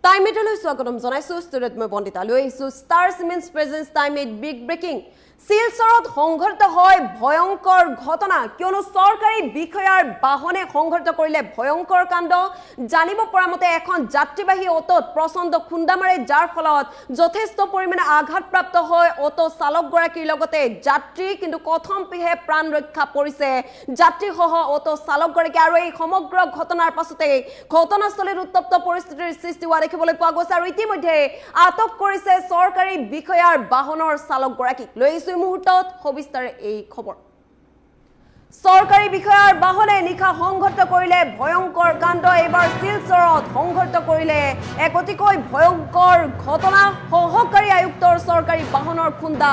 Time it always welcome Zonaisu student মই বন্দিতা লৈ আহিছো star cements presents time it big breaking শিলচৰত সংঘৰ্ষ হয় ভয়ংকৰ ঘটনা কিয়নো চৰকাৰী বিষয়াৰ বাহনে সংঘৰ্ষ কৰিলে ভয়ংকৰ কাণ্ড জানিব পৰা মতে এখন যাত্ৰীবাহী অটোত প্ৰচণ্ড খুন্দা মাৰে যাৰ ফলত যথেষ্ট পৰিমাণে আঘাতপ্ৰাপ্ত হয় অটো চালকগৰাকীৰ লগতে যাত্ৰী কিন্তু কথম পিহে প্ৰাণ ৰক্ষা পৰিছে যাত্ৰীসহ অটো চালকগৰাকী আৰু এই সমগ্ৰ ঘটনাৰ পাছতে ঘটনাস্থলীত উত্তপ্ত পৰিস্থিতিৰ সৃষ্টি হোৱা দেখিবলৈ পোৱা গৈছে আৰু ইতিমধ্যে আটক কৰিছে চৰকাৰী বিষয়াৰ বাহনৰ চালকগৰাকীক লৈ মুহূৰ্তত সবিস্তাৰে এই খবৰ চৰকাৰী বিষয়াৰ বাহনে নিশা সংঘৰ্ষ কৰিলে ভয়ংকৰ কাণ্ড এবাৰ শিলচৰত সংঘৰ্ষ কৰিলে এক অতিকৈ ভয়ংকৰ ঘটনা সহকাৰী আয়ুক্তৰ চৰকাৰী বাহনৰ খুন্দা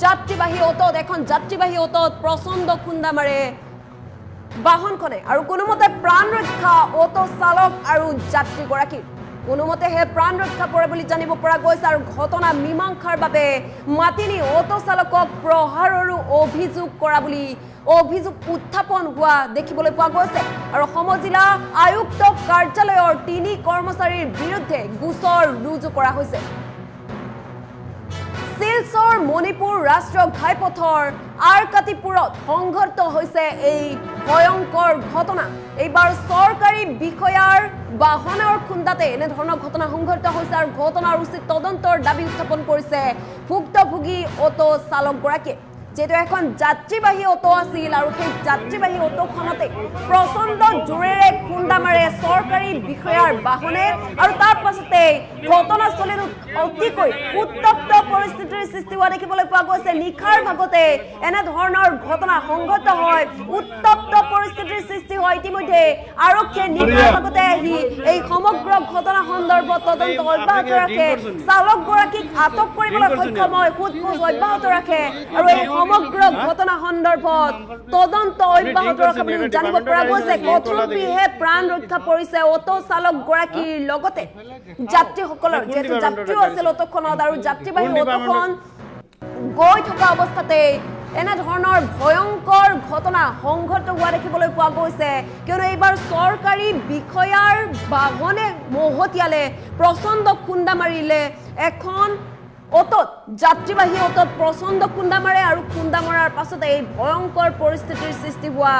যাত্ৰীবাহী অটোত এখন যাত্ৰীবাহী অটোত প্ৰচণ্ড খুন্দা মাৰে বাহনখনে আৰু কোনোমতে প্ৰাণ ৰক্ষা অটো চালক আৰু যাত্ৰীগৰাকী কোনোমতে হে প্ৰাণ ৰক্ষা পৰে বুলি জানিব পৰা গৈছে আৰু ঘটনা মীমাংসাৰ বাবে মাতিনি অটো চালকক প্ৰহাৰৰো অভিযোগ কৰা বুলি অভিযোগ উত্থাপন হোৱা দেখিবলৈ পোৱা গৈছে আৰু সমজিলা আয়ুক্ত কাৰ্যালয়ৰ 3 কৰ্মচাৰীৰ বিৰুদ্ধে গোচৰ ৰুজু কৰা হৈছে শিলচৰ মণিপুৰ ৰাষ্ট্ৰীয় ঘাইপথৰ আৰকাতিপুৰত সংঘৰ্ষ হৈছে এই ভয়ংকৰ ঘটনা এইবাৰ চৰকাৰী বিষয়াৰ বাহনৰ খুন্দাতে এনে ধৰণৰ ঘটনা সংঘৰ্ষ হৈছে আৰু ঘটনাৰ উচিত তদন্তৰ দাবী উত্থাপন কৰিছে ভুক্তভোগী অটো চালকগৰাকীয়ে যেটো এখন যাত্ৰীবাহী অটো আছিল আৰু সেই যাত্ৰীবাহী অটোখনতে প্ৰচণ্ড জোৰেৰে খুন্দা মাৰে চৰকাৰী বিষয়াৰ বাহনে আৰু তাৰ পাছতে ঘটনাস্থলীত অতিকৈ উত্তপ্ত পৰিস্থিতিৰ সৃষ্টি হোৱা দেখিবলৈ পোৱা গৈছে নিশাৰ ভাগতে এনে ধৰণৰ ঘটনা সংঘটিত হয় উত্তপ্ত পৰিস্থিতিৰ সৃষ্টি হয় ইতিমধ্যে আৰক্ষীয়ে নিশাৰ ভাগতে আহি এই সমগ্ৰ ঘটনা সন্দৰ্ভত তদন্ত অব্যাহত ৰাখে চালকগৰাকীক আটক কৰিবলৈ সক্ষম হয় সোধপোছ অব্যাহত ৰাখে আৰু এই সমগ্ৰ ঘটনা সন্দৰ্ভত তদন্ত অব্যাহত ৰখা বুলি জানিব পৰা গৈছে কথমপিহে প্ৰাণ ৰক্ষা পৰিছে অটো চালকগৰাকীৰ লগতে যাত্ৰীসকলৰ যেটো যাত্ৰীও আছিল অটোখনত আৰু যাত্ৰীবাহী অটোখন গৈ থকা অৱস্থাতে এনে ধৰণৰ ভয়ংকৰ ঘটনা সংঘটিত হোৱা দেখিবলৈ পোৱা গৈছে কিয়নো এইবাৰ চৰকাৰী বিষয়াৰ বাহনে মহতিয়ালে প্ৰচণ্ড খুন্দা মাৰিলে এখন অটোত যাত্ৰীবাহী অটোত প্ৰচণ্ড খুন্দা মাৰে আৰু খুন্দা মৰাৰ পাছতে এই ভয়ংকৰ পৰিস্থিতিৰ সৃষ্টি হোৱা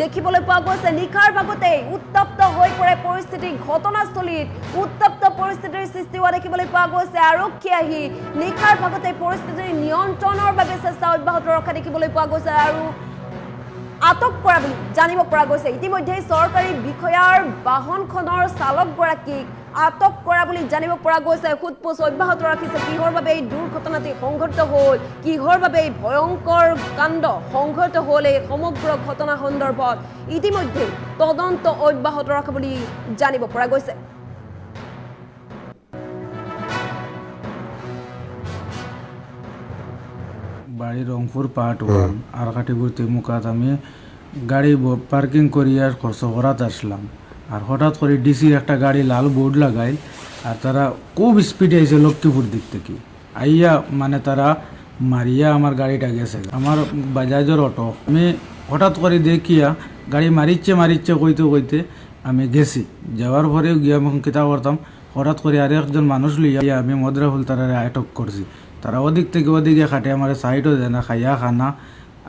দেখিবলৈ পোৱা গৈছে নিশাৰ ভাগতে উত্তপ্ত হৈ পৰে পৰিস্থিতি ঘটনাস্থলীত উত্তপ্ত পৰিস্থিতিৰ সৃষ্টি হোৱা দেখিবলৈ পোৱা গৈছে আৰক্ষী আহি নিশাৰ ভাগতে পৰিস্থিতিৰ নিয়ন্ত্ৰণৰ বাবে চেষ্টা অব্যাহত ৰখা দেখিবলৈ পোৱা গৈছে আৰু আটক কৰা বুলি জানিব পৰা গৈছে ইতিমধ্যে চৰকাৰী বিষয়াৰ বাহনখনৰ চালকগৰাকীক আটক কৰা বুলি জানিব পৰা গৈছে সোধপোছ অব্যাহত ৰাখিছে কিহৰ বাবে এই দুৰ্ঘটনাটি সংঘটিত হ'ল কিহৰ বাবে এই ভয়ংকৰ কাণ্ড সংঘটিত হ'ল এই সমগ্ৰ ঘটনা সন্দৰ্ভত ইতিমধ্যে তদন্ত অব্যাহত ৰখা বুলি জানিব পৰা গৈছে বাড়ি রংপুর পার্ট 1 আরকাটিপুর তেমুকাত আমি গাড়ি পার্কিং করি আর খরচ করাত আসলাম আর হঠাৎ করে ডিসির একটা গাড়ি লাল বোর্ড লাগাই আর তারা খুব স্পিডে আইছে লক্ষ্মীপুর দিক থেকে আইয়া মানে তারা মারিয়া আমার গাড়িটা গেছে আমার বাজাজের অটো আমি হঠাৎ করে দেখিয়া গাড়ি মারিচ্ছে কইতে কইতে আমি গেছি যাওয়ার পরে গিয়া আমি কিতা করতাম হঠাৎ করে আর একজন মানুষ লইয়া আমি মদ্রাফুল তারা আটক করছি তারা ওদিক থেকে ওদিকে খাটে আমার সাইডও দেয় না খাইয়া খানা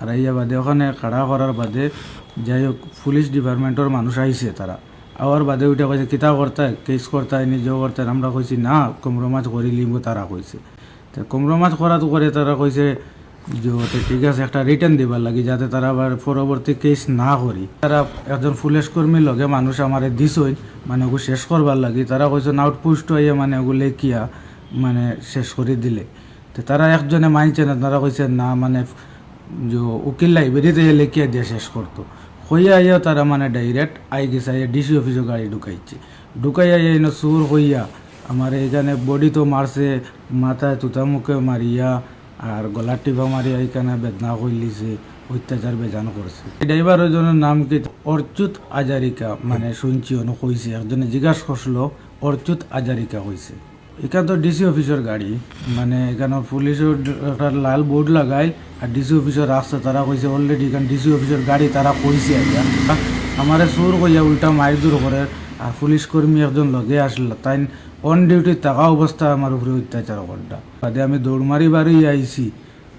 আর ইয়া বাদে ওখানে খাড়া করার বাদে যাই হোক পুলিশ ডিপার্টমেন্টের মানুষ আইছে তারা আবার বাদে উঠে কইছে কিতা করতে কেস করতে নিজেও করতে আমরা কইছি না কম্প্রোমাইজ করি লিমু তারা কইছে তো কম্প্রোমাইজ করা তো করে তারা কইছে যে ঠিক আছে একটা রিটার্ন দিবার লাগি যাতে তারা আবার পরবর্তী কেস না করি তারা একজন পুলিশ কর্মীর লগে মানুষ আমারে দিছই মানে ওগুলো শেষ করবার লাগি তারা কইছে আউটপোস্ট হইয়া মানে ওগুলো কিয়া মানে শেষ করে দিলে তো তারা একজনে মানছে না তারা কইছে না মানে যে উকিল লাইব্রেরিতে লেখিয়া দিয়ে শেষ করতো হইয়া আইয়া তারা মানে ডাইরেক্ট আই গেছে আইয়া ডিসি অফিসে গাড়ি ঢুকাইয়া এনে সুর হইয়া আমার এখানে বডি তো মারছে মাথায় তুতামুখে মারিয়া আর গলার টিপা মারিয়া এখানে বেদনা করলিছে অত্যাচার বেজান করছে ড্রাইভারের জনের নাম কি অর্চুত আজারিকা মানে শুনছি অনেক কইছে একজনে জিজ্ঞাসা করছিল অর্চুত আজারিকা কইছে এখানে তো ডিসি অফিসের গাড়ি মানে এখানে পুলিশের একটা লাল বোর্ড লাগাই আর ডিসি অফিসের রাস্তা তারা কইছে অলরেডি এখানে ডিসি অফিসের গাড়ি তারা কইছে আমারে সুর কইয়া উল্টা মাইর দূর করে আর পুলিশ কর্মী একজন লগে আসলো তাই অন ডিউটি থাকা অবস্থা আমার উপরে অত্যাচার করটা বাদে আমি দৌড় মারি বাড়ি আইছি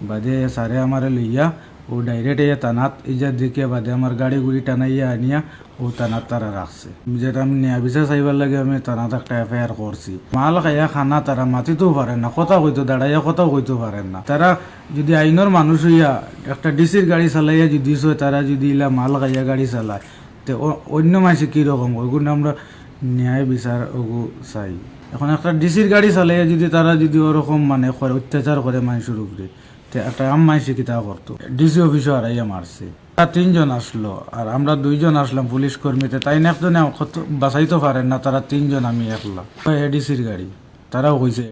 বাদে সারে আমারে লইয়া ও ডাইরেক্ট ইয়া তানাত ইজার দিকে বাদে আমার গাড়ি গুড়ি টানাইয়া আনিয়া ও তানাত তারা রাখছে যেটা আমি নিয়া বিচার চাইবার লাগে আমি তানাত একটা এফআইআর করছি মাল খাইয়া খানা তারা মাতিতেও পারে না কথা কইতো দাঁড়াইয়া কথাও কইতে পারেন না তারা যদি আইনের মানুষ হইয়া একটা ডিসির গাড়ি চালাইয়া যদি তারা যদি ইলা মাল খাইয়া গাড়ি চালায় তো অন্য মানুষে কীরকম ওগুলো আমরা ন্যায় বিচার ওগু চাই এখন একটা ডিসির গাড়ি চালাইয়া যদি তারা যদি ওরকম মানে করে অত্যাচার করে মানুষের উপরে তো একটা আম মানুষে কিতা করতো ডিসি অফিসে হারাইয়া মারছে তারা 3 জন আসলো আর আমরা 2 জন আসলাম পুলিশ কর্মীতে তাই না একজনে বাঁচাইতে পারেন না তারা 3 জন আমি একলা এডিসির গাড়ি তারাও কইছে